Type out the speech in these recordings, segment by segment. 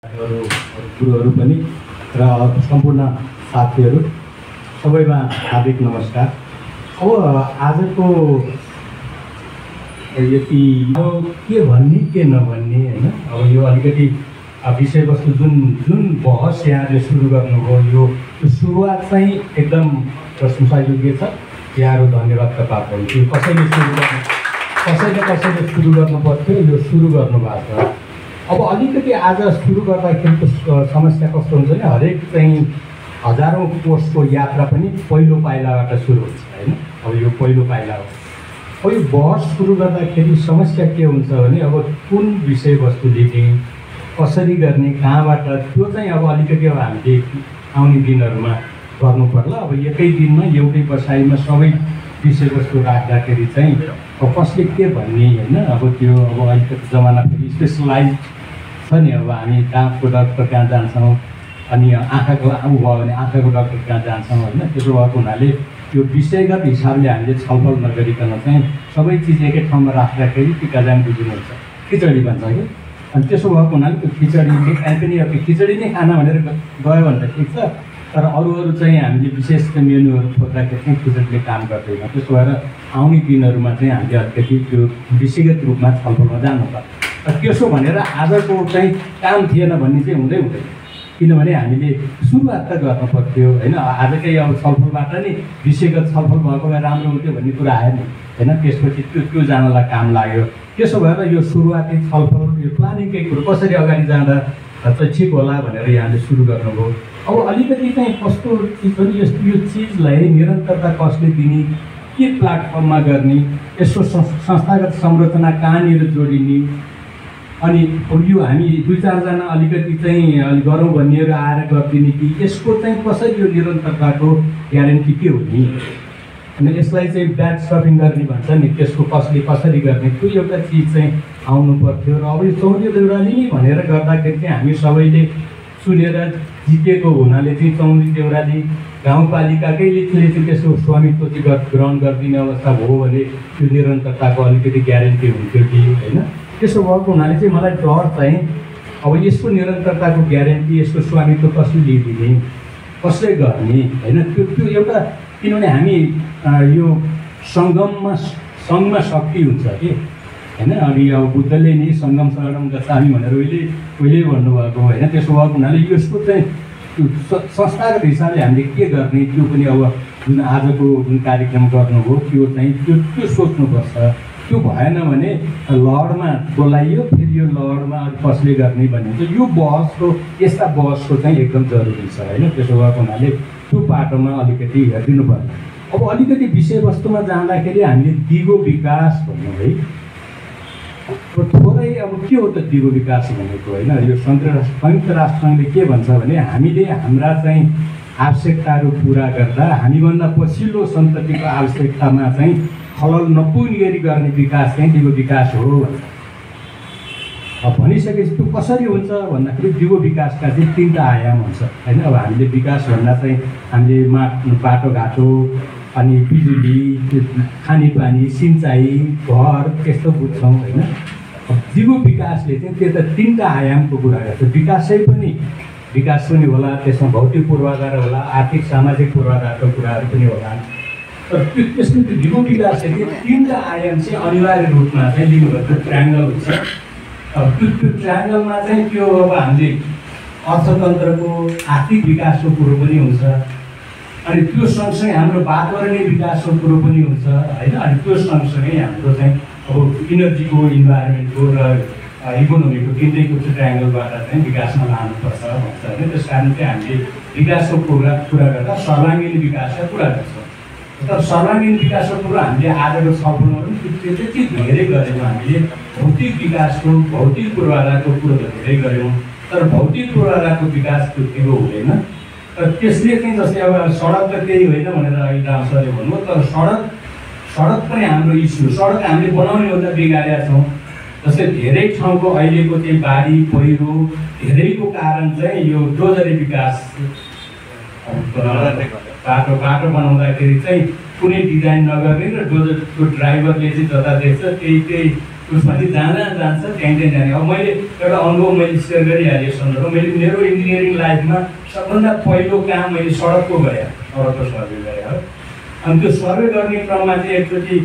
गुरुहरू पनि र सम्पूर्ण साथीहरू सबैमा हार्दिक नमस्कार। अब आजको यति के भन्ने के नभन्ने होइन, अब यो अलिकति विषयवस्तु जुन बहस यहाँले सुरु गर्नुभयो यो सुरुवात चाहिँ एकदम प्रशंसायोग्य छ। यहाँहरू धन्यवादका पात्र हुन्थ्यो। कसैले सुरु गर्नु पर्थ्यो, यो सुरु गर्नुभएको छ। अब अलिकति आज सुरु गर्दाखेरिको समस्या कस्तो हुन्छ भने हरेक चाहिँ हजारौँ कोर्सको यात्रा पनि पहिलो पाइलाबाट सुरु हुन्छ होइन। अब यो पहिलो पाइला हो। अब यो बहस सुरु गर्दाखेरि समस्या के हुन्छ भने अब कुन विषयवस्तु लिने, कसरी गर्ने, कहाँबाट, त्यो चाहिँ अब अलिकति अब हामीले आउने दिनहरूमा गर्नु पर्ला। अब एकै दिनमा एउटै बसाइमा सबै विषयवस्तु राख्दाखेरि चाहिँ अब कसले के भन्ने होइन। अब त्यो अब अलिकति जमाना फेरि स्पेसलाइज छ नि। अब हामी दाँतको डाक्टर कहाँ जान्छौँ, अनि आँखाको ऊ भयो भने आँखाको डाक्टर कहाँ जान्छौँ होइन। त्यसो भएको हुनाले त्यो विषयगत हिसाबले हामीले छलफल नगरिकन चाहिँ सबै चिज एकै ठाउँमा राख्दाखेरि टिका जान बुझिनुहुन्छ खिचडी भन्छ कि। अनि त्यसो भएको हुनाले त्यो खिचडीले काहीँ पनि अब खिचडी नै खाना भनेर गयो भने त ठिक छ, तर अरू चाहिँ हामीले विशेष मेनुहरू खोज्दाखेरि चाहिँ खिचडीले काम गर्दैन। त्यसो भएर आउने दिनहरूमा चाहिँ हामीले अलिकति त्यो विषयगत रूपमा छलफलमा जानुपर्छ। त्यसो भनेर आजको चाहिँ काम थिएन भन्ने चाहिँ हुँदैन, किनभने हामीले सुरुवात त गर्नु पर्थ्यो होइन। आजकै अब छलफलबाट नि विषयगत छलफल भएको भए राम्रो हुन्थ्यो भन्ने कुरा आयो नि होइन। त्यसपछि त्यो जानलाई काम लाग्यो। त्यसो भएर यो सुरुवाती छलफल यो प्लानिङकै कुरो कसरी अगाडि जाँदा चाहिँ ठिक होला भनेर यहाँले सुरु गर्नुभयो। अब अलिकति चाहिँ कस्तो चिज पनि यो चिजलाई निरन्तरता कसले दिने, के प्लेटफर्ममा गर्ने, यसको संस्थागत संरचना कहाँनिर जोडिने, अनि यो हामी दुई चारजना अलिकति चाहिँ गरौँ भन्नेहरू आएर गरिदिने कि यसको चाहिँ कसरी यो निरन्तरताको ग्यारेन्टी के हुने, अनि यसलाई चाहिँ ब्याक स्टपिङ गर्ने भन्छ नि, त्यसको कसरी गर्ने, त्यो एउटा चिज चाहिँ आउनु पर्थ्यो। र अब यो चौँरी देउराली नै भनेर गर्दाखेरि चाहिँ हामी सबैले सुनेर जितेको हुनाले चाहिँ चौँरी देउराली गाउँपालिकाकैले चाहिँ त्यसको स्वामित्व चाहिँ ग्रहण गरिदिने अवस्था भयो भने त्यो निरन्तरताको अलिकति ग्यारेन्टी हुन्थ्यो कि होइन। त्यसो भएको हुनाले चाहिँ मलाई डर चाहिँ अब यसको निरन्तरताको ग्यारेन्टी, यसको स्वामित्व कसले लिइदिने, कसले गर्ने होइन। त्यो एउटा, किनभने हामी यो सङ्घमा शक्ति हुन्छ कि होइन। अनि अब बुद्धले नि सङ्गम शरणम गच्छामि भनेर उहिले भन्नुभएको होइन। त्यसो भएको हुनाले यसको चाहिँ संस्थागत हिसाबले हामीले के गर्ने त्यो पनि अब जुन आजको जुन कार्यक्रम गर्नुभयो त्यो चाहिँ त्यो सोच्नुपर्छ। त्यो भएन भने लडमा बोलाइयो, फेरि यो लडमा कसले गर्ने भन्ने हुन्छ। यो बहसको यस्ता बहसको चाहिँ एकदम जरुरी छ होइन। त्यसो भएको हुनाले त्यो बाटोमा अलिकति हेरिदिनु पर्छ। अब अलिकति विषयवस्तुमा जाँदाखेरि हामीले दिगो विकास भन्नु है, थोरै अब के हो त दिगो विकास भनेको होइन। यो संयुक्त राष्ट्रसङ्घले के भन्छ भने हामीले हाम्रा चाहिँ आवश्यकताहरू पुरा गर्दा हामीभन्दा पछिल्लो सन्ततिको आवश्यकतामा चाहिँ खलल नपुग्ने गरी गर्ने विकास चाहिँ दिगो विकास हो भन्छ। अब भनिसकेपछि त्यो कसरी हुन्छ भन्दाखेरि दिगो विकासका चाहिँ तीनवटा आयाम हुन्छ होइन। अब हामीले विकास भन्दा चाहिँ हामीले बाटोघाटो, अनि बिजुली, खानेपानी, सिँचाइ, घर त्यस्तो बुझ्छौँ होइन। अब दिगो विकासले चाहिँ त्यो त तीनवटा आयामको कुरा गर्छ। विकास पनि होला, त्यसमा भौतिक पूर्वाधार होला, आर्थिक सामाजिक पूर्वाधारको कुराहरू पनि होला। तर त्यसको त्यो दिगो विकासले तीनवटा आयाम चाहिँ अनिवार्य रूपमा चाहिँ लिनुभएको ट्रायङ्गल हुन्छ। अब त्यो ट्रायङ्गलमा चाहिँ त्यो अब हामीले अर्थतन्त्रको आर्थिक विकासको कुरो पनि हुन्छ, अनि त्यो सँगसँगै हाम्रो वातावरणीय विकासको कुरो पनि हुन्छ होइन। अनि त्यो सँगसँगै हाम्रो चाहिँ अब इनर्जीको, इन्भाइरोमेन्टको र इकोनोमीको तिनटैको ट्रायङ्गलबाट चाहिँ विकासमा लानुपर्छ भन्छ होइन। त्यस कारण चाहिँ हामीले विकासको कुरा गर्दा सर्वाङ्गीन विकासका कुरा गर्छौँ। तर सर्वाङ्गीन विकासको कुरो हामीले आजको छलफलमा पनि त्यो त्यति धेरै गऱ्यौँ। हामीले भौतिक विकासको, भौतिक पूर्वाधारको कुरो त धेरै गऱ्यौँ, तर भौतिक पूर्वाधारको विकास त्यो हुँदैन। तर त्यसले चाहिँ जस्तै अब सडक त केही होइन भनेर अहिले राम सरले भन्नु, तर सडक पनि हाम्रो इस्यु। सडक हामीले बनाउने भन्दा बिगारेका छौँ। जस्तै धेरै ठाउँको अहिलेको चाहिँ बाढी पहिरो धेरैको कारण चाहिँ यो डोजरी विकास, बाटो बनाउँदाखेरि चाहिँ कुनै डिजाइन नगर्ने र डोजरको ड्राइभरले चाहिँ जता देख्छ त्यही उसमा चाहिँ जहाँ जान्छ त्यहीँ जाने। अब मैले एउटा अनुभव मैले सेयर गरिहालेँ सन्दर्भ, मैले मेरो इन्जिनियरिङ लाइफमा सबभन्दा पहिलो काम मैले सडकको गरेँ, सडकको सर्वे गरेँ हो। अनि त्यो सर्वे गर्ने क्रममा चाहिँ एकचोटि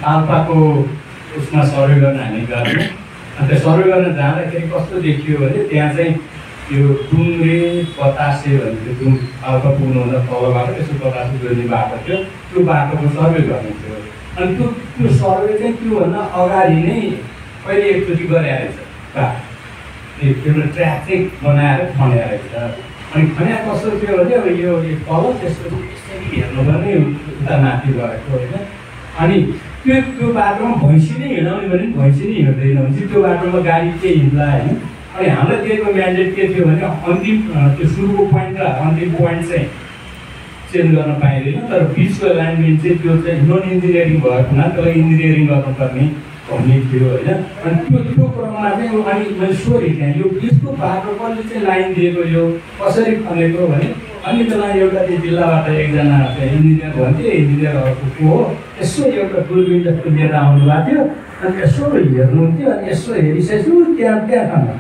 पाल्पाको उसमा सर्वे गर्न हामी गयौँ। अनि त्यो सर्वे गर्न जाँदाखेरि कस्तो देखियो भने त्यहाँ चाहिँ यो डुङ्ग्रे बतासे भन्ने जुन पाल्पा पुग्नुभन्दा तलबाट त्यसो बतासे जोड्ने बाटो थियो, त्यो बाटोको सर्वे गर्ने थियो। अनि त्यो सर्वे चाहिँ त्योभन्दा अगाडि नै पहिले एकचोटि गरे रहेछ बाटो, एउटा ट्र्याक चाहिँ बनाएर खन्या रहेछ। अनि खन्या कस्तो थियो भने अब यो तल त्यसपछि यसरी हेर्नुपर्ने उता माथि गएको होइन। अनि त्यो बाटोमा भैँसी नै हिँडाउने भने पनि भैँसी नै हिँड्दैन भने चाहिँ त्यो बाटोमा गाडी के हिँड्ला होइन। अनि हामीलाई दिएको म्यान्डेट के थियो भने अन्तिम त्यो सुरुको पोइन्ट र अन्तिम पोइन्ट चाहिँ चेन्ज गर्न पाइँदैन, तर बिचको लाइनमेन चाहिँ त्यो चाहिँ नन इन्जिनियरिङ भएको हुना त्यसलाई इन्जिनियरिङ गर्नुपर्ने भन्ने थियो होइन। अनि त्यो क्रममा चाहिँ अनि मैले सोधेँ त्यहाँ यो बिचको बाटो कसले चाहिँ लाइन दिएको, यो कसरी खनेको भने अनि बेला एउटा त्यो जिल्लाबाट एकजना इन्जिनियर भन्थ्यो, इन्जिनियरहरूको को हो, यसो एउटा दूरबीन जस्तो लिएर आउनुभएको थियो। अनि यसो हेर्नुहुन्थ्यो, अनि यसो हेरिसकेपछि त्यहाँ खन्दा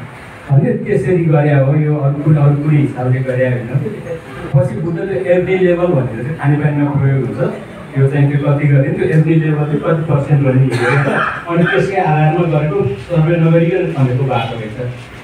अनि त्यसरी गरे हो, यो अर्को हिसाबले गरे होइन। पछि बुझ्दा त्यो एफडी लेभल भनेर चाहिँ खानेपानीमा प्रयोग हुन्छ, यो चाहिँ त्यो कति गरे त्यो एफडी लेभल चाहिँ कति पर्सेन्ट भन्ने हेरेर अनि त्यसकै आधारमा गरेको सर्वे नगरिकन खनेको बाटो रहेछ।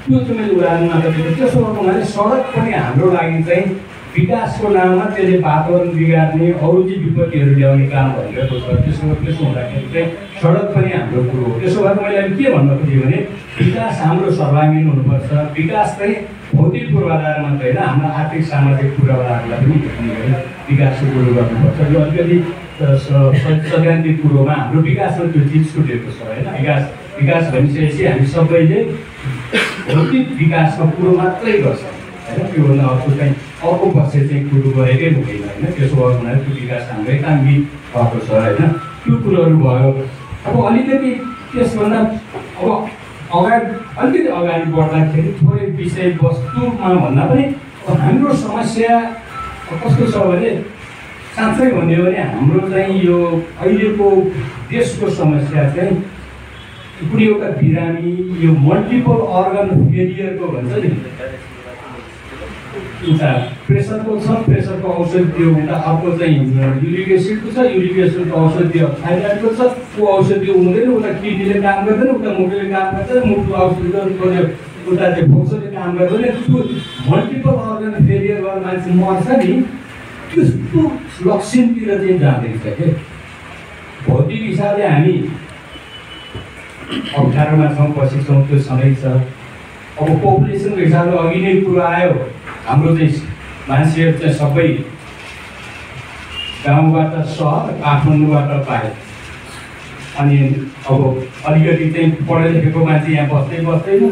त्यो चाहिँ मैले उदाहरण मात्र दिएको। त्यसो गर्नु भने सडक पनि हाम्रो लागि चाहिँ विकासको नाममा त्यसले वातावरण बिगार्ने अरू चाहिँ विपत्तिहरू ल्याउने काम भइरहेको छ। त्यसो हुँदाखेरि चाहिँ सडक पनि हाम्रो कुरो हो। त्यसो भएर मैले अहिले के भन्न खोजेँ भने विकास हाम्रो सर्वाङ्गीन हुनुपर्छ। विकास चाहिँ भौतिक पूर्वाधार मात्रै होइन, हाम्रो आर्थिक सामाजिक पूर्वाधारलाई पनि हेर्ने गरी विकासको कुरो गर्नुपर्छ। यो अलिकति सैद्धान्तिक कुरोमा हाम्रो विकासमा त्यो चिज छुटेको छ होइन। विकास भनिसकेपछि हामी सबैले भौतिक विकासको कुरो मात्रै गर्छ होइन, त्योभन्दा अर्को चाहिँ अर्को पक्ष चाहिँ कुरो गरेकै हुँदैन होइन। त्यसो गर्नु भने त्यो विकास हाम्रो एकदम मित भएको छ होइन। त्यो कुरोहरू भयो। अब अलिकति त्यसभन्दा अलिकति अगाडि बढ्दाखेरि थोरै विषयवस्तुमा भन्दा पनि हाम्रो समस्या कस्तो छ भने साँच्चै भन्यो भने हाम्रो चाहिँ यो अहिलेको देशको समस्या चाहिँ कुनै एउटा बिरामी यो मल्टिपल अर्गन फेलियरको भन्छ नि, उता प्रेसरको छ, प्रेसरको औषध दियो, उता अर्को चाहिँ युरिक एसिडको छ, युरिक एसिडको औषध दियो, थाइरोइडको छ, त्यो औषध दियो हुँदैन, उता किडनीले काम गर्दैन, उता मुटुले काम गर्दैन, मुटुको औषध खोज्यो, उता चाहिँ फोक्सोले काम गर्दैन। त्यो मल्टिपल अर्गन फेलियर गरेर मान्छे मर्छ नि, त्यस्तो लक्षणतिर चाहिँ जाँदैछ के। भौतिक हिसाबले हामी अप्ठ्यारोमा छौँ, पछि छौँ, त्यो सधैँ छ। अब पपुलेसनको हिसाबले अघि नै कुरो आयो, हाम्रो चाहिँ मान्छेहरू चाहिँ सबै गाउँबाट सहर, काठमाडौँबाट पाए। अनि अब अलिकति चाहिँ पढे लेखेको मान्छे यहाँ बस्दैन,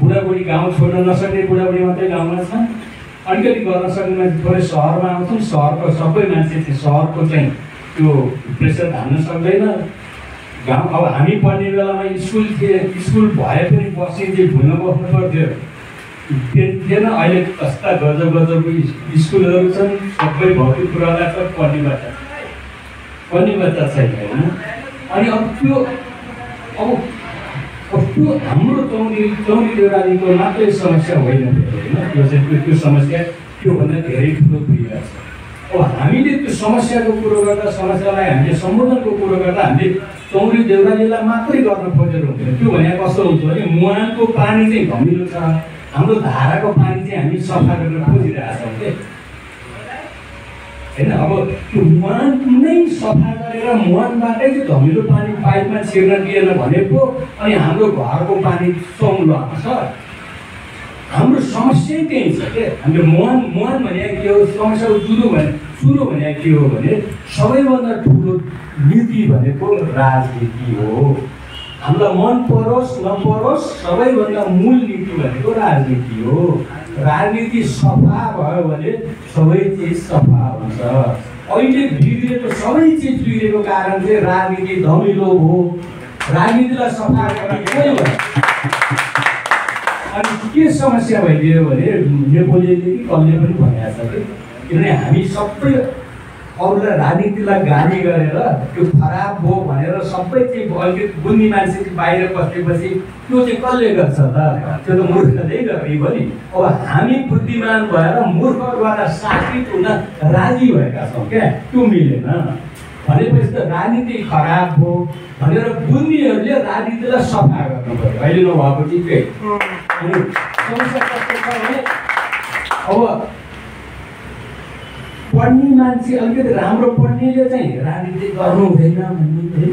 बुढाबुढी गाउँ छोड्न नसक्ने बुढाबुढी मात्रै गाउँमा छन्, अलिकति गर्न सक्ने मान्छे थोरै सहरमा आउँछन्। सहरको सबै मान्छे चाहिँ सहरको चाहिँ त्यो प्रेसर धान्न सक्दैन। गाउँ अब हामी पढ्ने बेलामा स्कुल भए पनि बस्ने चाहिँ भुइँमा बस्नु पर्थ्यो, थिएन। अहिले कस्ता गजबको स्कुलहरू छन्, सबै भौतिक कुरालाई छ, पढ्ने बच्चा छैन होइन। अनि अब त्यो हाम्रो चौरी देउरालीको मात्रै समस्या होइन होइन, त्यो चाहिँ त्यो समस्या त्योभन्दा धेरै ठुलो क्रिया छ। अब हामीले त्यो समस्याको कुरो गर्दा, समस्यालाई हामीले सम्बोधनको कुरो गर्दा हामीले चौरी देउरालीलाई मात्रै गर्न खोजेर हुँदैन। त्यो भने कस्तो हुन्छ भने मुहानको पानी चाहिँ धमिलो छ, हाम्रो धाराको पानी चाहिँ हामी सफा गरेर खोजिरहेका छौँ के होइन। अब त्यो मुहान नै सफा गरेर मुहानबाटै चाहिँ धमिलो पानी पाइपमा छिर्न दिएन भनेको अनि हाम्रो घरको पानी सौम्लो छ। हाम्रो समस्या त्यही छ के। हामीले मुहान भने के हो, समस्याको सुरु भने के हो भने सबैभन्दा ठुलो नीति भनेको राजनीति हो। हामीलाई मन परोस् नपरोस् सबैभन्दा मूल नीति भनेको राजनीति हो। राजनीति सफा भयो भने सबै चिज सफा हुन्छ। अहिले बिग्रेको सबै चिज बिग्रेको कारण चाहिँ राजनीति धमिलो हो। राजनीतिलाई सफा गर्ने कोही भयो। अनि के समस्या भइदियो भने नेपोलियनले कि कसले पनि भनेको छ कि किनभने हामी सबै अरूलाई राजनीतिलाई गाली गरेर त्यो खराब हो भनेर सबै चाहिँ अलिकति बुझ्ने मान्छे चाहिँ बाहिर बसेपछि त्यो चाहिँ कसले गर्छ त? त्यो त मूर्खले गरेको नि। अब हामी बुद्धिमान भएर मूर्खद्वारा शासित हुन राजी भएका छौँ क्या, त्यो मिलेन भनेपछि त राजनीति खराब हो भनेर बुझ्नेहरूले राजनीतिलाई सफा गर्नु पऱ्यो। अहिले नभएको चिजै अनि समस्या कस्तो छ भने अब पढ्ने मान्छे अलिकति राम्रो पढ्नेले चाहिँ राजनीति गर्नु हुँदैन भन्ने है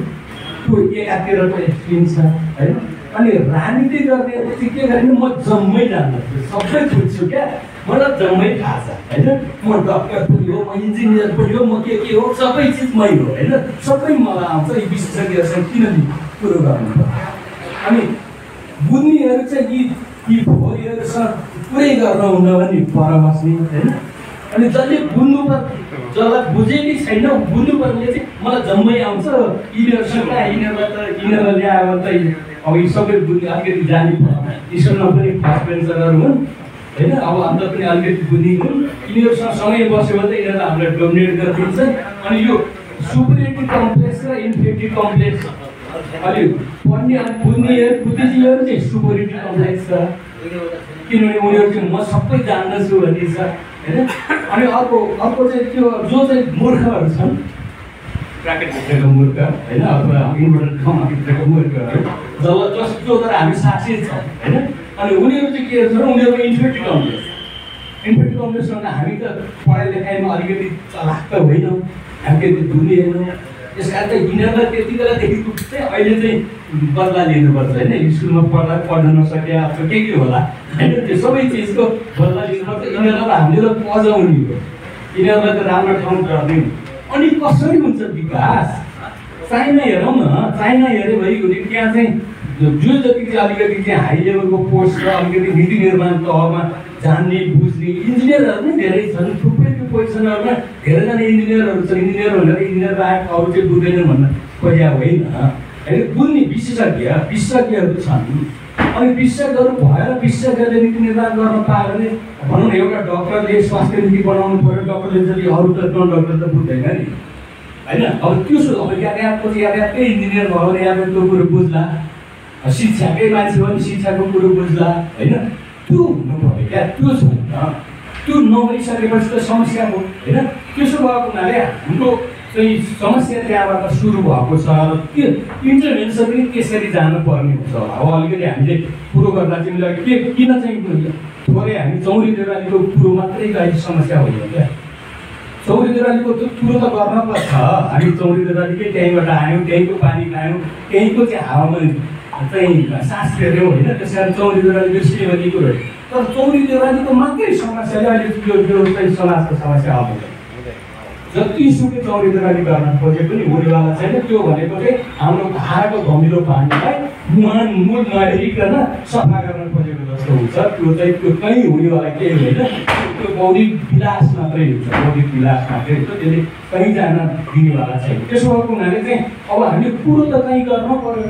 त्यो एकातिरको एक्सपिरियन्स छ होइन। अनि राजनीति गर्ने चाहिँ के गर्ने, म जम्मै जान्दछु, सबै बुझ्छु क्या, मलाई जम्मै थाहा छ होइन। म डक्टर पनि हो, म इन्जिनियर पनि हो, म के हो, सबै चिज मै हो होइन, सबै मलाई आउँछ। यी विशेषज्ञहरूसँग किन कुरो गर्नु पर्छ? अनि बुझ्नेहरू चाहिँ यी फोरीहरूसँग पुरै गर्न हुन्न भने पर बस्ने होइन। अनि जसले जसलाई बुझेकै छैन बुझ्नुपर्ने चाहिँ मलाई जम्मै आउँछ, यिनीहरूसँग यिनीहरूलाई ल्यायो भने त अब यी सबै बुझ्ने अलिकति जाने स्कुलमा पनि फर्स्ट बेन्चरहरू हुन् होइन। अब अन्त पनि अलिकति बुझ्ने हुन्, यिनीहरूसँग सँगै बस्यो भने त यिनीहरूले हामीलाई डोमिनेट गरिदिन्छ। अनि यो सुपरियोरिटी कम्प्लेक्स र इन्फेरियोरिटी कम्प्लेक्स अलि पढ्ने अनि बुद्धिजीवीहरू चाहिँ सुपरियोरिटी कम्प्लेक्स छ, किनभने उनीहरू चाहिँ म सबै जान्दछु भन्ने छ होइन। अनि अर्को चाहिँ त्यो जो चाहिँ मूर्खहरू छन्, ब्राकेटभित्रको मूर्ख होइन, अथवा इन्भर्टर कमाभित्रको मूर्खहरू जो तर हामी शासित छौँ होइन। अनि उनीहरू चाहिँ के छ, उनीहरूको इन्फेरियोरिटी कम्प्लेक्स। इन्फेरियोरिटी कम्प्लेक्स भन्दा हामी त पढाइ लेखाइमा अलिकति चलाक त होइनौँ, हामी त्यति धुनी होइनौँ। त्यस कारण चाहिँ यिनीहरूलाई त्यति बेलादेखिको चाहिँ अहिले चाहिँ बदला लिनुपर्छ होइन। स्कुलमा पढ्न नसके अथवा के होला होइन, त्यो सबै चिजको बदला लिनुपर्छ। यिनीहरूलाई त हामीले त पजाउने हो, यिनीहरूलाई त राम्रो ठाउँ गर्ने। अनि कसरी हुन्छ विकास? चाइना हेरौँ न, चाइना हेऱ्यो भने त्यहाँ चाहिँ जो जति चाहिँ अलिकति चाहिँ हाई लेभलको पोस्ट र अलिकति नीति निर्माण तहमा जान्ने बुझ्ने इन्जिनियरहरू नै धेरै छन्। थुप्रै त्यो पोजिसनहरूमा धेरैजना इन्जिनियरहरू छन्। इन्जिनियर भनेर इन्जिनियर बाहेक अरू चाहिँ बुझ्दैनन् भन्न खोजेको होइन होइन। बुझ्ने विशेषज्ञहरू छन्। अनि विशेषज्ञहरू भएर विशेषज्ञले नीति निर्माण गर्न पायो भने भनौँ न, एउटा डक्टरले स्वास्थ्य नीति बनाउनु पऱ्यो, डक्टरले जति अरू त नन डक्टर त बुझ्दैन नि होइन। अब त्यो अब यातायातको यातायातकै इन्जिनियर भयो भने यातायातको कुरो बुझ्ला, शिक्षाकै मान्छे हो भने शिक्षाको कुरो बुझ्ला होइन। त्यो हुनु पऱ्यो क्या, त्यो छैन। त्यो नभइसकेपछि त समस्या हो होइन। त्यसो भएको हुनाले हाम्रो चाहिँ समस्या त्यहाँबाट सुरु भएको छ। त्यो इन्टरभेन्सन पनि त्यसरी जानुपर्ने हुन्छ। अब अलिकति हामीले कुरो गर्दा चाहिँ के किन चाहिँ थोरै हामी चौरी देउरालीको कुरो मात्रै अहिले समस्या होइन क्या। चौरी देउरालीको त्यो कुरो त गर्न त छ, हामी चौरी देउरालीकै त्यहीँबाट आयौँ, त्यहीँको पानी खायौँ, त्यहीँको चाहिँ हावामा चाहिँ सास फेर्यौँ होइन। त्यस कारण चौरी देउराली बिर्सियो भन्ने कुरो। तर चौरी देउरालीको मात्रै समस्याले अहिले यो चाहिँ समाजको समस्या आउँछ। जतिसुकै चौरी देउराली गर्न खोजे पनि हुनेवाला छैन। त्यो भनेको चाहिँ हाम्रो धाराको धमिलो पानीलाई मूल नहेरिकन सफा गर्न खोजेको जस्तो हुन्छ। त्यो चाहिँ त्यो कहीँ हुनेवाला केही होइन। त्यो बौद्धिक विलास मात्रै हुन्छ, बौद्धिक विलास मात्रै हुन्छ, त्यसले कहीँ जान दिनेवाला छैन। त्यसो भएको हुनाले चाहिँ अब हामीले कुरो त कहीँ गर्नु पऱ्यो।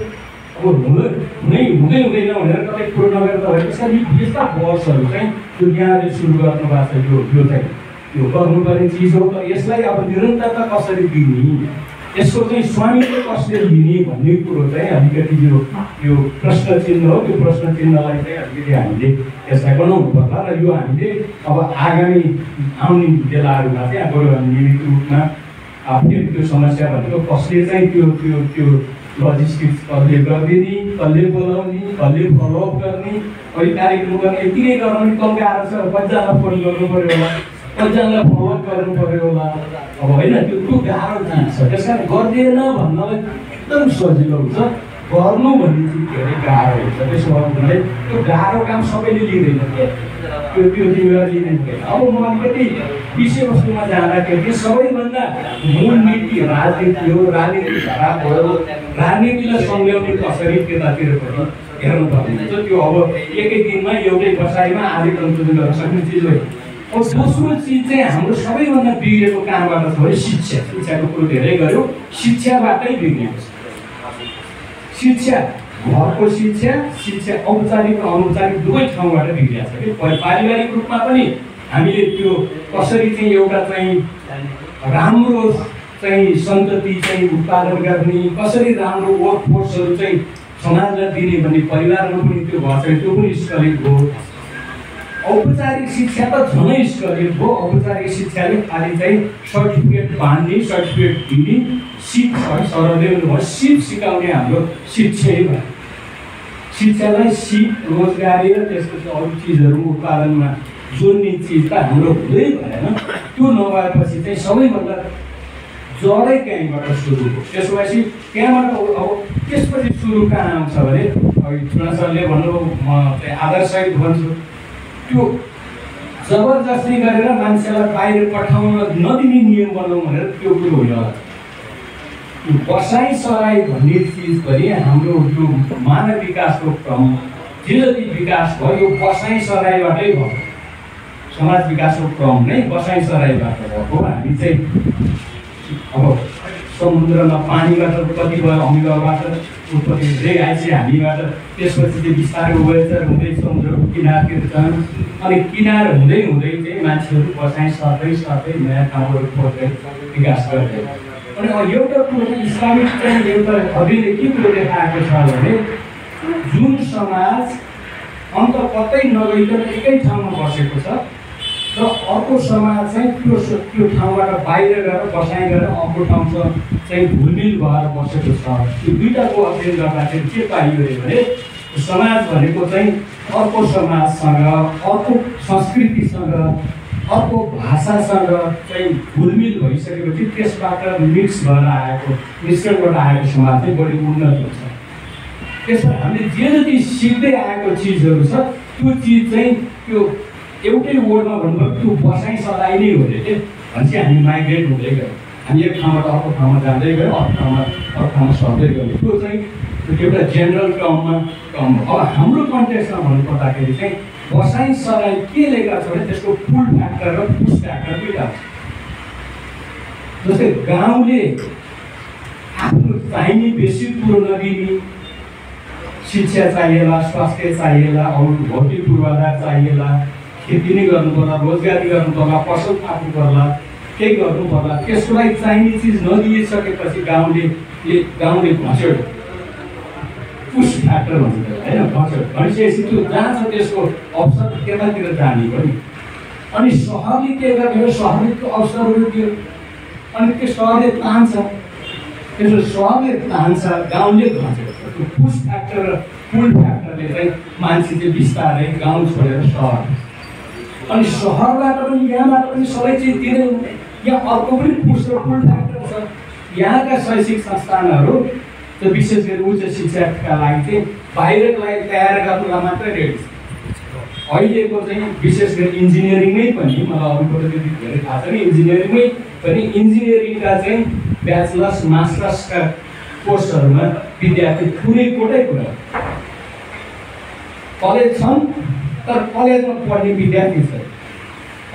अब हुँदैन भनेर कतै कुरो नगरेर त भयो। त्यसरी यस्ता वर्षहरू चाहिँ त्यो यहाँले सुरु गर्नु भएको छ। यो चाहिँ यो गर्नुपर्ने चिज हो। तर यसलाई अब निरन्तरता कसरी दिने, यसको चाहिँ स्वामित्व कसरी लिने भन्ने कुरो चाहिँ अलिकति यो प्रश्न चिन्ह हो। त्यो प्रश्न चिन्हलाई चाहिँ अलिकति हामीले यसलाई बनाउनु पर्ला। र यो हामीले अब आगामी आउने बेलाहरूमा चाहिँ अब नियमित रूपमा फेरि त्यो समस्या भनेको कसले चाहिँ त्यो लजिस्टिक्स कसले गरिदिने, कसले बोलाउने, कसले फलोअप गर्ने, अहिले कार्यक्रम गर्ने यतिकै गर्न कम गाह्रो छ। कतिजनालाई फोन गर्नु पऱ्यो होला, कतिजनालाई फलोअप गर्नु पऱ्यो होला। अब होइन, त्यो गाह्रो चिज छ। त्यस कारण गर्दैन भन्नलाई एकदम सजिलो हुन्छ, गर्नु भन्ने चिज धेरै गाह्रो हुन्छ। त्यसो भयो भने त्यो गाह्रो काम सबैले लिँदैन के, त्यो जिम्मेवारी लिँदैन। अब म अलिकति विषयवस्तुमा जाँदाखेरि सबैभन्दा मूल नीति राजनीति हो। राजनीति खराब भयो, राजनीतिलाई सम्झाउने कसरी त्यतातिर पनि हेर्नुपर्ने हुन्छ। त्यो अब एकै दिनमा एउटै बसाइमा आधी कन्क्लुजन गर्न सक्ने चिज होइन। अब दोस्रो चिज चाहिँ हाम्रो सबैभन्दा बिग्रेको कामबाट छ भने शिक्षाको कुरो धेरै गऱ्यो, शिक्षाबाटै बिग्रेको छ। शिक्षा, घरको शिक्षा औपचारिक र अनौपचारिक दुवै ठाउँबाट बिग्रिएको छ कि। पारिवारिक रूपमा पनि हामीले त्यो कसरी चाहिँ एउटा चाहिँ राम्रो चाहिँ सन्तति चाहिँ उत्पादन गर्ने, कसरी राम्रो वर्कफोर्सहरू चाहिँ समाजलाई दिने भन्ने परिवारमा पनि त्यो घर चाहिँ त्यो पनि स्कलिङ हो। औपचारिक शिक्षा त झनै स्कलिङ हो। औपचारिक शिक्षाले खालि चाहिँ सर्टिफिकेट बाँड्ने, सर्टिफिकेट दिने, सिप सरले भयो सिप सिकाउने हाम्रो शिक्षै भयो। शिक्षालाई सिप, रोजगारी र त्यसपछि अरू चिजहरू उत्पादनमा जोड्ने चिज त हाम्रो हुँदै भएन। त्यो नभएपछि चाहिँ सबैभन्दा जडै त्यहीँबाट सुरु हो। त्यसपछि त्यहाँबाट अब त्यसपछि सुरु कहाँ आउँछ भने चुना सरले भन्नुभयो, म चाहिँ आधारसहित भन्छु, त्यो जबरजस्ती गरेर मान्छेलाई बाहिर पठाउन नदिने नियम बनाउँ भनेर त्यो कुरो होइन होला। बसाइ सराई भन्ने चिज पनि हाम्रो यो मानव विकासको क्रम जे जति विकास भयो यो बसाइ सराईबाटै भयो। समाज विकासको क्रम नै बसाइ सराईबाट भएको। हामी चाहिँ अब समुद्रमा पानीबाट उत्पत्ति भयो, अमिलोबाट उत्पत्ति हुँदै आएपछि हामीबाट त्यसपछि चाहिँ बिस्तारै उभयचर हुँदै समुद्रको किनारतिर छन्। अनि किनार हुँदै हुँदै चाहिँ मान्छेहरू बसाइ सर्दै सर्दै नयाँ ठाउँहरू खोज्दै विकास गर्दै। अनि एउटा कुरो चाहिँ इस्लामिक चाहिँ एउटा हबीले के कुरो देखाएको छ भने जुन समाज अन्त कतै नगइकन एकै ठाउँमा बसेको छ र अर्को समाज चाहिँ त्यो ठाउँबाट बाहिर गएर बसाइ गरेर अर्को ठाउँसँग चाहिँ घुलमिल भएर बसेको छ। त्यो दुईटाको अध्ययन गर्दाखेरि के पाइयो भने समाज भनेको चाहिँ अर्को समाजसँग, अर्को संस्कृतिसँग, अर्को भाषासँग चाहिँ घुलमिल भइसकेपछि त्यसबाट मिक्स भएर आएको, मिश्रणबाट आएको समाज चाहिँ बढी उन्नत हुन्छ। त्यसमा हामीले जे जति सिक्दै आएको चिजहरू छ त्यो चिज चाहिँ त्यो एउटै वर्डमा भन्नुभयो त्यो बसाइ सराई नै हो अरे। भनेपछि हामी माइग्रेट हुँदै गयौँ, हामी एक ठाउँबाट अर्को ठाउँमा जाँदै गयौँ, अर्को ठाउँमा सर्दै गयौँ। त्यो चाहिँ एउटा जेनरल टर्ममा टर्म हो। अब हाम्रो कन्टेक्स्टमा भन्नुपर्दाखेरि चाहिँ बसाइ सराई के लिएका छ भने त्यसको पुल फ्याक्टर र पुस फ्याक्टर दुईवटा छ। जस्तै गाउँले आफ्नो चाहिने बेसिक कुरो नदिने, शिक्षा चाहिएला, स्वास्थ्य चाहिएला, अरू भौतिक पूर्वाधार चाहिएला, खेती नै गर्नु पर्ला, रोजगारी गर्नु पर्ला, पसल थाप्नु पर्ला, केही गर्नु पर्ला, त्यसको लागि चाहिने चिज नदिइसकेपछि गाउँले घचेड, पुस फ्याक्टर भन्छ होइन, घचेड भनिसकेपछि त्यो जहाँ छ त्यसको अवसर त्यतातिर जाने पनि। अनि सहरले के गर्ने, सहरले त्यो अवसरहरू दियो अनि त्यो सहरले तान्छ, त्यसो सहरले तान्छ, गाउँले घचेड। त्यो पुस फ्याक्टर र पुल फ्याक्टरले चाहिँ मान्छे चाहिँ बिस्तारै गाउँ छोडेर सहर, अनि सहरबाट पनि यहाँबाट पनि सबै चिज दिँदै यहाँ अर्को पनि पुस र पुल फ्याक्टर छ। यहाँका शैक्षिक संस्थानहरू त्यो विशेष गरी उच्च शिक्षाका लागि चाहिँ बाहिरको लागि तयार गर्नुलाई मात्रै रेडी छ। अहिलेको चाहिँ विशेष गरी इन्जिनियरिङमै पनि मलाई अरू कुरो त्यति धेरै थाहा छैन, इन्जिनियरिङमै पनि इन्जिनियरिङका चाहिँ ब्याचलर्स मास्टर्सका कोर्सहरूमा विद्यार्थी थुरैकोटै कुरा कलेज छन् तर कलेजमा पढ्ने विद्यार्थी छ।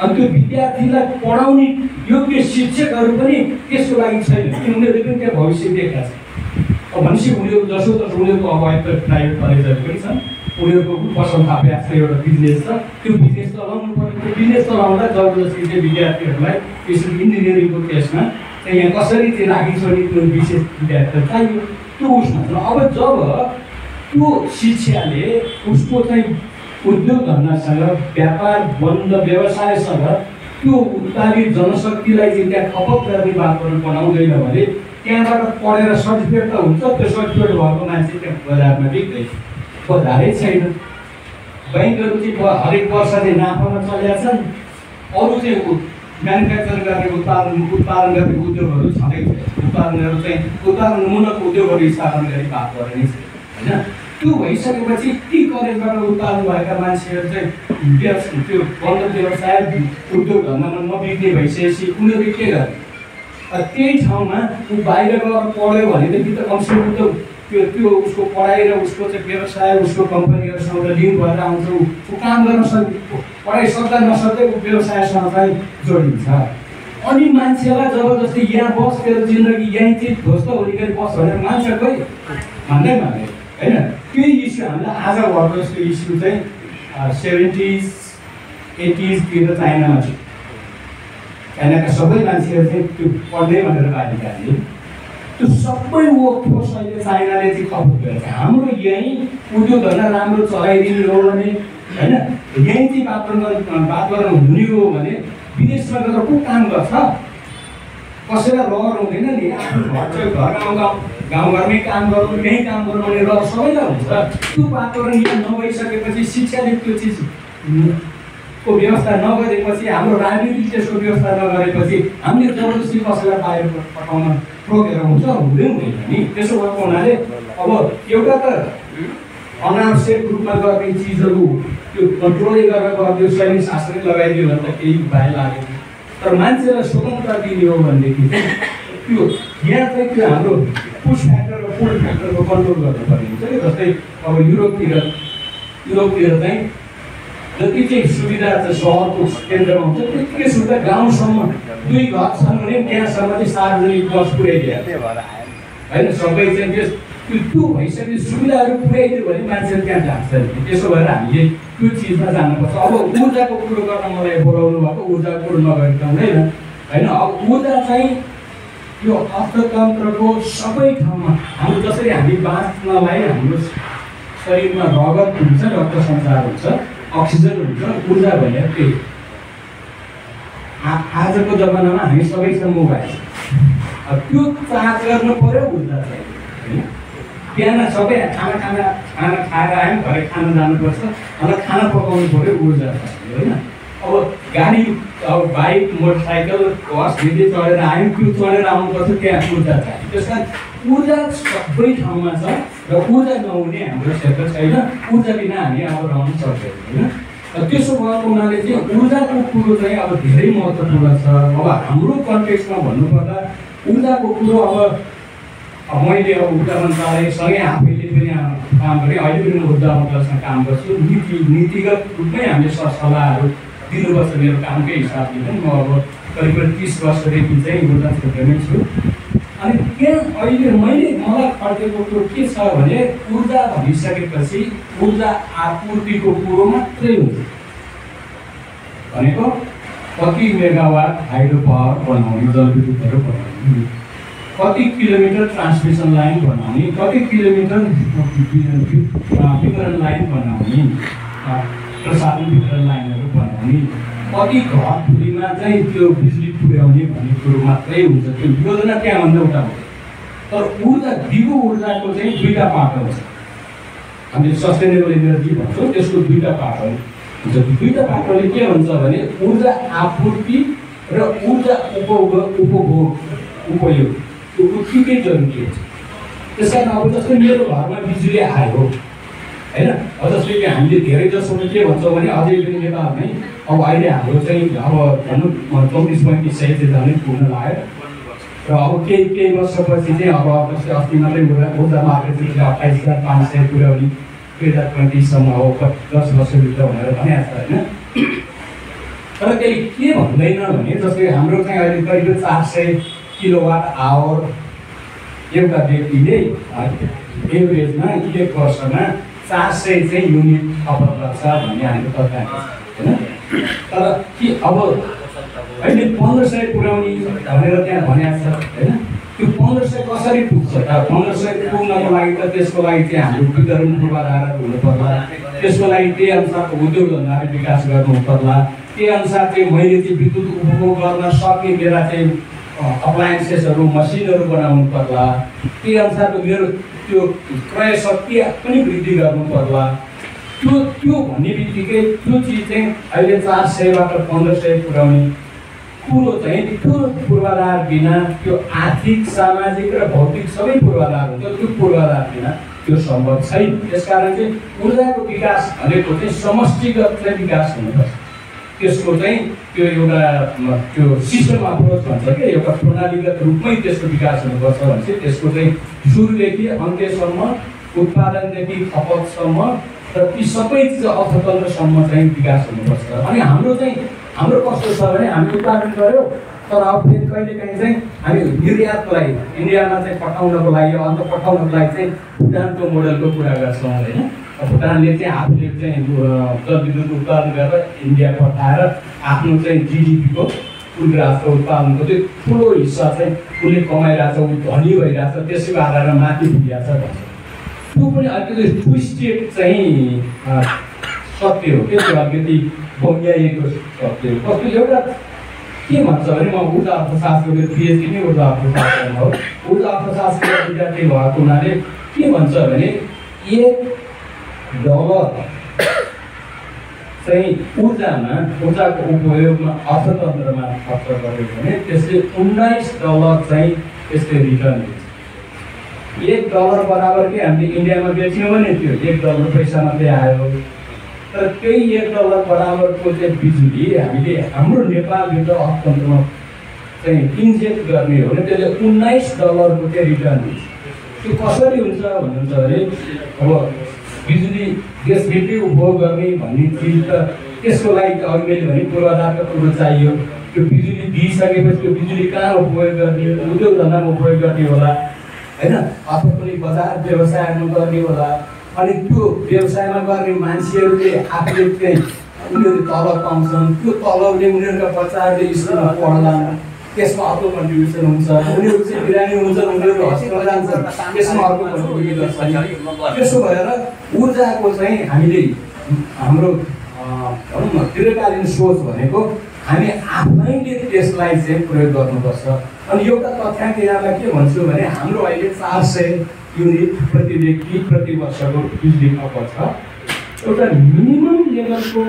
अनि त्यो विद्यार्थीलाई पढाउने योग्य शिक्षकहरू पनि त्यसको लागि छैन, किन उनीहरूले पनि त्यहाँ भविष्य देखेका छन्। अब भनेपछि उनीहरू जसोतसो उनीहरूको अब प्राइभेट कलेजहरू पनि छन्, उनीहरूको पसल अभ्यास एउटा बिजनेस छ, त्यो बिजनेस चलाउनु पर्यो। त्यो बिजनेस चलाउँदा जबरजस्ती चाहिँ विद्यार्थीहरूलाई यसरी इन्जिनियरिङको केसमा चाहिँ यहाँ कसरी चाहिँ राखिछोड्ने त्यो विशेष विद्यार्थीहरू चाहियो त्यो उसमा छ। अब जब त्यो शिक्षाले उसको चाहिँ उद्योग धन्दासँग, व्यापार बन्द व्यवसायसँग त्यो उत्पादित जनशक्तिलाई चाहिँ त्यहाँ खपत गर्ने वातावरण बनाउँदैन भने त्यहाँबाट पढेर सर्टिफिकेट त हुन्छ, त्यो सर्टिफिकेट भएको मान्छे त्यहाँ बजारमा बिक्दैन, बजारै छैन। ब्याङ्कहरू चाहिँ हरेक वर्ष चाहिँ नाफामा चलेका छन्, अरू चाहिँ म्यानुफ्याक्चर गर्ने उत्पादन गर्ने उद्योगहरू छँदै छैन। उत्पादनमूलक उद्योगहरू स्थापना गरी बात गर्ने नै छैन होइन। त्यो भइसकेपछि ती कलेजबाट उत्पादन भएका मान्छेहरू चाहिँ त्यो बन्द व्यवसाय उद्योग धन्दामा नबिग्ने भइसकेपछि उनीहरूले के गर्ने, त्यही ठाउँमा ऊ बाहिर गएर पढ्यो भनेदेखि त कमसेकम त त्यो उसको पढाइ र उसको चाहिँ व्यवसाय उसको कम्पनीहरूसँग लिङ्क भएर आउँछ, ऊ काम गर्न सक्छ, पढाइ सक्दा नसक्दै ऊ व्यवसायसँग चाहिँ जोडिन्छ। अनि मान्छेलाई जबरजस्ती यहाँ बस तेरो जिन्दगी यहीँ चाहिँ ध्वस्त हुने गरी बस भनेर मान्छ कोही भन्दै माने होइन। त्यही इस्यु हामीलाई आज भएको जस्तो इस्यु चाहिँ 70s 80तिर चाइनामा थियो। चाइनाका सबै मान्छेहरू चाहिँ त्यो पढ्दै भनेर बाहिर निकाल्ने। त्यो सबै वर्कफोर्स अहिले चाइनाले चाहिँ खपत गरेछ। हाम्रो यहीँ उद्योग धन्दा राम्रो चलाइदिने हो भने होइन, यहीँ चाहिँ वातावरण हुने हो भने विदेशमा गएर को काम गर्छ? कसैलाई रहर हुँदैन नि। आफ्नो घर चाहिँ गाउँघरमै काम गरौँ, यहीँ काम गरौँ भने रहर सबैलाई हुन्छ। त्यो वातावरण यहाँ नभइसकेपछि, शिक्षाले त्यो चिजको व्यवस्था नगरेपछि, हाम्रो राजनीतिले त्यसको व्यवस्था नगरेपछि हामीले जबरजस्ती कसैलाई बाहिर पठाउन रोकेर हुन्छ? हुँदैन नि। त्यसो भएको हुनाले अब एउटा त अनावश्यक रूपमा गर्ने चिजहरू त्यो कन्ट्रोलै गरेर गरिदियो, सैनिक शासनै लगाइदियो भने त केही उपाय लाग्यो। तर मान्छेलाई स्वतन्त्रता दिने हो भनेदेखि त्यो यहाँ चाहिँ त्यो हाम्रो पुस फ्याक्टर र पुल फ्याक्टरको कन्ट्रोल गर्नुपर्ने हुन्छ कि। जस्तै अब युरोपतिर चाहिँ जति चाहिँ सुविधा छ सहरको केन्द्रमा हुन्छ त्यतिकै सुविधा गाउँसम्म 2 घर छन् भने त्यहाँसम्म चाहिँ सार्वजनिक बस पुर्याइदिएको होइन। सबै चाहिँ त्यो भइसकेपछि सुविधाहरू पुर्याइदियो भने मान्छेहरू त्यहाँ जान्छ। त्यसो भएर हामीले त्यो चिजमा जानुपर्छ। अब ऊर्जाको कुरो गर्न मलाई बोलाउनु भएको, ऊर्जाको कुरो नगरेको हुँदैन होइन। अब ऊर्जा चाहिँ यो अर्थतन्त्रको सबै ठाउँमा हाम्रो जसरी हामी बाँच्नलाई हाम्रो शरीरमा रगत हुन्छ, रक्त सञ्चार हुन्छ, अक्सिजन हुन्छ, ऊर्जा भने त्यही। आजको जमानामा हामी सबैसँग मोबाइल छ। त्यो चार्ज गर्नु पऱ्यो, ऊर्जा चाहिँ होइन। बिहान सबै खाना खाएर आयौँ, घरै खाना जानुपर्छ, अन्त खाना पकाउनु पऱ्यो, ऊर्जा चाहियो होइन। अब गाडी, अब बाइक, मोटरसाइकल, बस दिँदै चढेर आयौँ, त्यो चढेर आउनुपर्छ, त्यहाँ ऊर्जा चाहियो। त्यस कारण ऊर्जा सबै ठाउँमा छ र ऊर्जा नहुने हाम्रो क्षेत्र छैन। ऊर्जा बिना हामी अब रहन सक्दैनौँ होइन। त्यसो भएको हुनाले चाहिँ ऊर्जाको कुरो चाहिँ अब धेरै महत्त्वपूर्ण छ। अब हाम्रो कन्टेक्स्टमा भन्नुपर्दा ऊर्जाको कुरो अब मैले अब ऊर्जा मन्त्रालयसँगै आफैले पनि काम गरेँ, अहिले पनि ऊर्जा मन्त्रालयसँग काम गर्छु। नीतिगत रूपमै हामीले सरसल्लाहहरू दिनुपर्छ मेरो कामकै हिसाबले पनि। म अब करिब 30 वर्षदेखि चाहिँ ऊर्जा क्षेत्रमै छु। अनि त्यहाँ अहिले मलाई खर्चेको कुरो के छ भने ऊर्जा भनिसकेपछि ऊर्जा आपूर्तिको कुरो मात्रै हुन्छ। भनेको कति मेगावाट हाइड्रो पावर बनाउने, जलविद्युतहरू बनाउने, कति किलोमिटर ट्रान्समिसन लाइन बनाउने, कति किलोमिटर वितरण लाइन बनाउने, प्रसारण वितरण लाइनहरू बनाउने, कति घरधुरीमा चाहिँ त्यो बिजुली पुर्याउने भन्ने कुरो मात्रै हुन्छ। त्यो योजना त्यहाँभन्दा उता हुन्छ। तर ऊर्जा, दिगो ऊर्जाको चाहिँ 2टा पाटो हुन्छ। हामीले सस्टेनेबल एनर्जी भन्छौँ, त्यसको 2टा पाटो हुन्छ। 2टा पाटोले के भन्छ भने ऊर्जा आपूर्ति र ऊर्जा उपयोग त्यो उत्तिकै जरुरी हुन्छ। त्यस कारण अब जस्तै मेरो घरमा बिजुली आयो होइन, अब जस्तै कि हामीले धेरै जसोले के भन्छौँ भने अझै पनि नेपालमै अब अहिले हाम्रो चाहिँ अब भनौँ 34-35 सय चाहिँ झनै पुग्न लाग्यो। र अब केही वर्षपछि चाहिँ अब जस्तै अस्ति मात्रै ऊर्जा मार्केटले 28,500 पुर्याउने 2020सम्म अब 10 वर्षभित्र भनेर भनेको छ होइन। तर त्यसले के भन्दैन भने जस्तै हाम्रो चाहिँ अहिले करिब 400 किलोवाट आवर एउटा व्यक्तिले एभरेजमा 1 वर्षमा 400 चाहिँ युनिट खपत गर्छ भन्ने हाम्रो तथ्याङ्क छ होइन। तर के अब अहिले 1500 पुर्याउने भनेर त्यहाँ भनेको छ होइन। त्यो 1500 कसरी पुग्छ त? 1500 पुग्नको लागि त त्यसको लागि चाहिँ हाम्रो वितरण पूर्वाधारहरू हुनु पर्ला, त्यसको लागि त्यही अनुसारको उद्योग धन्दाहरू विकास गर्नु पर्ला, त्यही अनुसार चाहिँ मैले चाहिँ विद्युत उपभोग गर्न सक्ने बेला चाहिँ अप्लायन्सेसहरू, मसिनहरू बनाउनु पर्ला, त्यही अनुसारको मेरो त्यो क्रय शक्ति पनि वृद्धि गर्नु पर्ला। त्यो भन्ने बित्तिकै त्यो चिज चाहिँ अहिले 400बाट 1500 पुर्याउने कुरो चाहिँ त्यो पूर्वाधार बिना, त्यो आर्थिक, सामाजिक र भौतिक सबै पूर्वाधार हुन्छ, त्यो पूर्वाधार बिना त्यो सम्भव छैन। त्यसकारण चाहिँ ऊर्जाको विकास भनेको चाहिँ समष्टिगत चाहिँ विकास हुनुपर्छ। त्यसको चाहिँ त्यो एउटा त्यो सिस्टम अप्रोच भन्छ कि एउटा प्रणालीगत रूपमै त्यसको विकास हुनुपर्छ भने चाहिँ त्यसको चाहिँ सुरुदेखि अन्त्यसम्म, उत्पादनदेखि खपतसम्म र ती सबै चिज अर्थतन्त्रसम्म चाहिँ विकास हुनुपर्छ। अनि हाम्रो कस्तो छ भने हामी उत्पादन गऱ्यौँ, तर अब फेरि कहिलेकाहीँ चाहिँ हामी निर्यातको लागि इन्डियामा चाहिँ पठाउनको लागि, अन्त पठाउनको लागि चाहिँ भुटानको मोडलको कुरा गर्छौँ होइन। भुटानले चाहिँ आफूले चाहिँ जलविद्युत उत्पादन गरेर इन्डिया पठाएर आफ्नो चाहिँ जिडिपीको कुल राष्ट्र उत्पादनको चाहिँ ठुलो हिस्सा चाहिँ उसले कमाइरहेछ, ऊ धनी भइरहेछ, त्यसैको आधारमा माथि पुगिरहेछ भन्छ। त्यो पनि अलिकति ट्विस्टेड चाहिँ सत्य हो क्या, त्यो अलिकति बङ्ग्याइएको सत्य हो। कस्तो एउटा के भन्छ भने म ऊर्जा अर्थशास्त्रको पिएचडी नै ऊर्जा अर्थशास्त्रमा हो। ऊर्जा अर्थशास्त्रको विद्यार्थी भएको हुनाले के भन्छ भने $1 चाहिँ ऊर्जाको उपयोगमा अर्थतन्त्रमा खर्च गर्यो भने त्यसले $19 चाहिँ त्यसले रिटर्न दिन्छ। $1 बराबर के हामीले इन्डियामा बेच्यौँ भने त्यो $1 पैसा मात्रै आयो। तर त्यही $1 बराबरको चाहिँ बिजुली हामीले हाम्रो नेपालभित्र अर्थतन्त्रमा चाहिँ इन्जेक्ट गर्ने हो भने त्यसले $19 को चाहिँ रिटर्न दिन्छ। त्यो कसरी हुन्छ भन्नुहुन्छ भने अब बिजुली देशभित्रै उपभोग गर्ने भन्ने चिज त त्यसको लागि त अघि मैले भने पूर्वाधारको कुरो चाहियो। त्यो बिजुली दिइसकेपछि त्यो बिजुली कहाँ उपयोग गर्ने, उद्योग धन्दामा उपयोग गर्ने होला होइन, अथवा कुनै बजार व्यवसायमा गर्ने होला। अनि त्यो व्यवसायमा गर्ने मान्छेहरूले आफूले चाहिँ उनीहरूले तलब पाउँछन्, त्यो तलबले उनीहरूका बच्चाहरूले स्कुलमा पढ्लान्, त्यसमा अर्को कन्ट्रिब्युसन हुन्छ। उनीहरू चाहिँ बिरामी हुन्छन्, उनीहरू हस्पिटल जान्छन्, त्यसमा अर्को कन्ट्रिब्युसन गर्छन्। त्यसो भएर ऊर्जाको चाहिँ हामीले हाम्रो भनौँ न दीर्घकालीन सोच भनेको हामी आफैले त्यसलाई चाहिँ प्रयोग गर्नुपर्छ। अनि एउटा तथ्याङ्क यहाँलाई के भन्छु भने हाम्रो अहिले 400 युनिट प्रति व्यक्ति प्रति वर्षको बिजुली खपत छ। एउटा मिनिमम लेभलको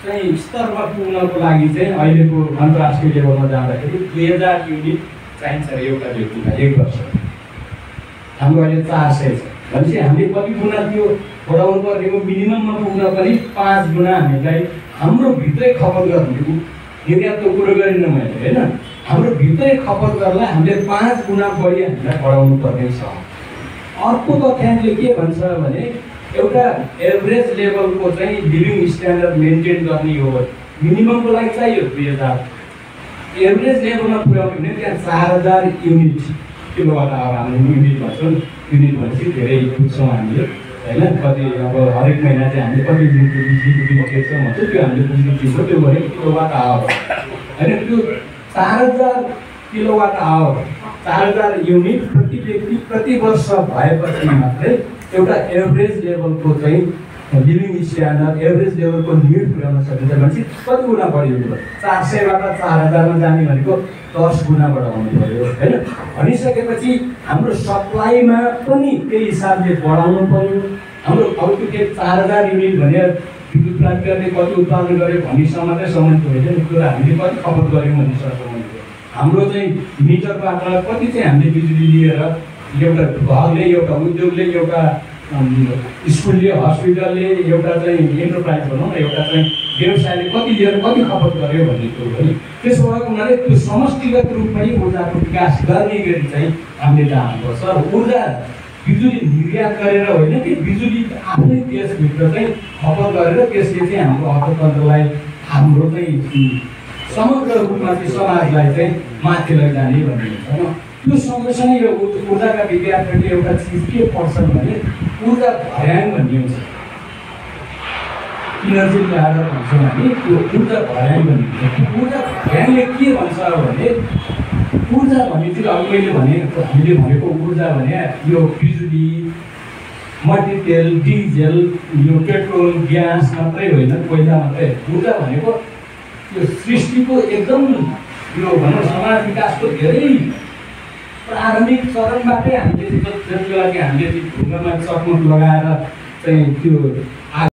चाहिँ स्तरमा पुग्नको लागि चाहिँ अहिलेको अन्तर्राष्ट्रिय लेभलमा जाँदाखेरि 2000 युनिट चाहिन्छ एउटा व्यक्तिलाई 1 वर्ष। हाम्रो अहिले 400 छ भनेपछि हामीले कति गुणा त्यो बढाउनु पर्ने हो? मिनिमममा पुग्न पनि 5 गुणा हामीलाई हाम्रो भित्रै खपत गर्ने, निर्यातको कुरो गरिनँ मैले होइन, हाम्रो भित्रै खपत गर्नलाई हामीले 5 गुणा बढी हामीलाई बढाउनु पर्ने छ। अर्को तथ्याङ्कले के भन्छ भने एउटा एभरेज लेभलको चाहिँ लिभिङ स्ट्यान्डर्ड मेन्टेन गर्ने हो भने मिनिममको लागि चाहियो 2000। एभरेज लेभलमा पुर्याउने भने त्यहाँ 4000 युनिट किलोवाट आवर हामीले युनिट भन्छौँ। युनिट भनेपछि धेरै बुझ्छौँ हामीले होइन, कति अब हरेक महिना चाहिँ हामीले कति दिनको बिजुली बेच्छौँ भन्छ, त्यो हामीले बुझ्नु चिन्छ। त्यो भनेको किलोवाट आवर होइन, त्यो 4000 किलोवाट आवर 4000 युनिट प्रति व्यक्ति प्रति वर्ष भएपछि मात्रै एउटा एभरेज लेभलको चाहिँ लिभिङ स्ट्यान्डर्ड एभरेज लेभलको निड पुर्याउन सकिन्छ। भनेपछि कति गुणा बढी हुनु पर्यो? 400बाट 4000मा जाने भनेको 10 गुणा बढाउनु पऱ्यो होइन। भनिसकेपछि हाम्रो सप्लाईमा पनि त्यही हिसाबले बढाउनु पऱ्यो। हाम्रो अब त्यो 4000 युनिट भने विद्युत प्राधिकरणले कति उत्पादन गर्यो भन्नेसँग मात्रै सम्बन्धित होइन, त्यो हामीले कति खपत गऱ्यौँ भन्नेसँग सम्बन्धित हो। हाम्रो चाहिँ मिटरबाट कति चाहिँ हामीले बिजुली लिएर एउटा घरले, एउटा उद्योगले, एउटा स्कुलले, हस्पिटलले, एउटा चाहिँ एन्टरप्राइज भनौँ न, एउटा चाहिँ व्यवसायले कति लिएर कति खपत गर्यो भन्ने कुरो हो नि। त्यसो भएको हुनाले त्यो समष्टिगत रूपमै ऊर्जाको विकास गर्ने गरी चाहिँ हामीले जानुपर्छ। ऊर्जा बिजुली निर्यात गरेर होइन कि बिजुली आफ्नै देशभित्र चाहिँ खपत गरेर त्यसले चाहिँ हाम्रो अर्थतन्त्रलाई, हाम्रो चाहिँ समग्र रूपमा चाहिँ समाजलाई चाहिँ माथि लैजाने भन्ने हुन्छ। त्यो सँगसँगै यो ऊर्जाका विद्यार्थीहरूले एउटा चिज के पढ्छन् भने ऊर्जा भर्याङ भन्ने हुन्छ। इनर्जी ल्याडर भन्छौँ हामी, त्यो ऊर्जा भर्याङ भन्ने हुन्छ। ऊर्जा भर्याङले के भन्छ भने ऊर्जा भने चाहिँ अब मैले भने हामीले भनेको ऊर्जा भने यो बिजुली, मट्टितेल, डिजेल, यो पेट्रोल, ग्यास मात्रै होइन, कोइला मात्रै। ऊर्जा भनेको यो सृष्टिको एकदम यो भनौँ समाज विकासको धेरै प्रारम्भिक चरणबाटै हामीले जसको लागि हामीले ढुङ्गामा चकमक लगाएर चाहिँ त्यो